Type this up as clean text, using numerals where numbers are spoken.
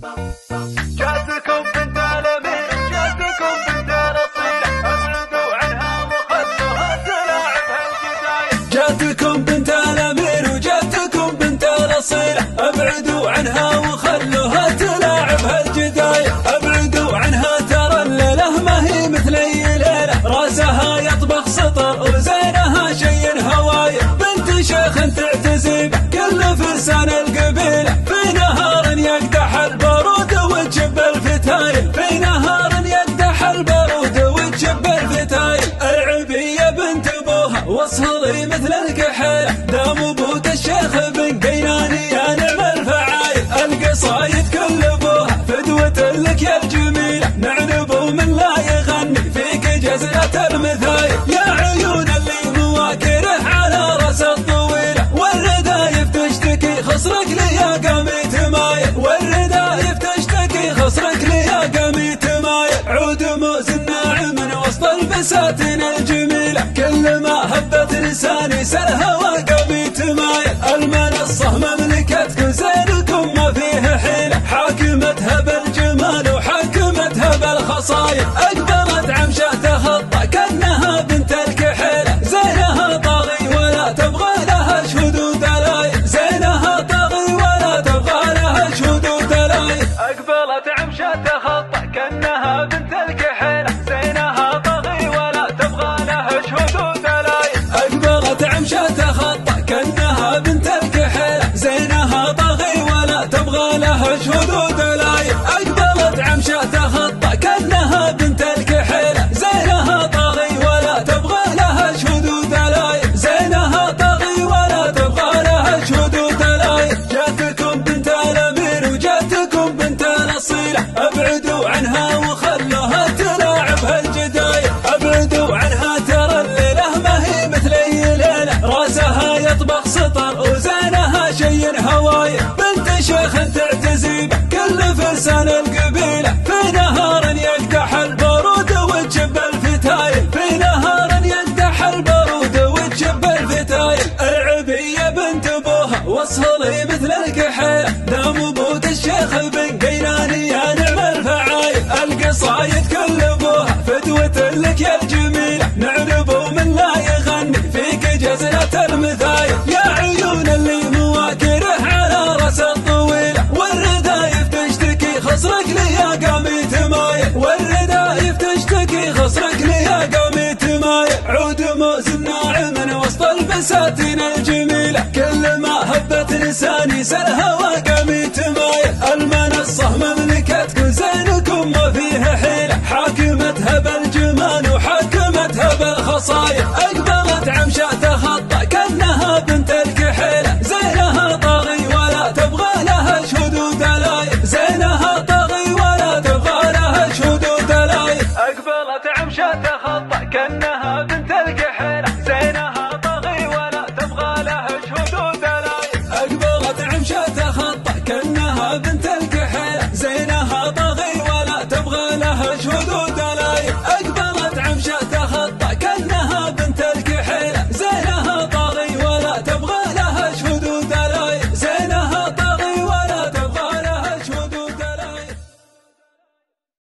جاتكم بنت الامير جاتكم بنت الاصيله ابعدوا عنها وخلوها تلاعب هالجدايل. جاتكم بنت الامير وجاتكم بنت الاصيله ابعدوا عنها وخلوها تلاعب هالجدايل. ابعدوا عنها ترى الليله ما هي مثل اي ليله، راسها يطبخ سطر وزينها شي هوايل. بنت شيخ تعتزي به كل فرسان القبيله، في نهار يقدح البارود وتشب الفتايل. في نهار يقدح البارود وتشب الفتايل. العبيه بنت ابوها وصهري مثل الكحيله، دام ابوك الشيخ بن قيناني يا نعم الفعايل. القصايد كل ابوها فدوة لك يا الجميله، نعنب ومن لا يغني فيك جزلة المثايل. يا عيون اللي مواكره على راس الطويله، والردايف تشتكي خصرك لي يا قامي تمايل. والردايف تشتكي خصرك لي يا قامي تمايل. عود موز الناعم من وسط البساتين الجميله، كل ما هبت لساني سلها وقامي تمايل. المنصه مملكتكم زينكم ما فيه حيله، حاكمتها بالجمال وحاكمتها بالخصايل. اقبلت عمشه تخطى كانها بنت الكحيله، زينها طاغي ولا تبغى لها شهود ودلايل. زينها طاغي ولا تبغى لها شهود ودلايل. اقبلت عمشه تخطى كانها بنت الكحيله، زينها طاغي ولا تبغى لها شهود ودلايل. اقبلت عمشه تخطى كانها بنت الكحيله، زينها طاغي ولا تبغى لها شهود ودلايل. اقبلت عمشه تخطى كانها بنت الكحيله، زينها طاغي ولا تبغى لها شهود ودلايل. زينها طاغي ولا تبغى لها شهود ودلايل. جاتكم بنت الامير وجاتكم بنت الاصيله، ابعدوا عنها وخلوها تلاعب هالجدايل. ابعدوا عنها ترى الليله ما هي مثل اي ليله، راسها يطبخ سطر وزينها شي هوايل. بنت شيخ تعتزي به كل فرسان القبيله، في نهار يقدح البارود وتشب الفتايل. في نهار يقدح البارود وتشب الفتايل. العبيه بنت ابوها وصهري مثل الكحيله، دام ابوك الشيخ بن قيناني يا نعم الفعايل. القصايد كل ابوها فدوة لك يا الجميله، نعنب ومن لا يغني فيك جزلة المثايل. يا عيون اللي مواكره على راس الطويله، والردايف تشتكي خصرك لي يا قامي تمايل. والردايف تشتكي خصرك لي يا قامي تمايل. عود موز الناعم من وسط البساتين الجميله، كل ما هبت لساني سلها وقامي تمايل. المنصه مملكتكم زينكم ما فيه حيله، حاكمتها بالجمال وحاكمتها بالخصايل.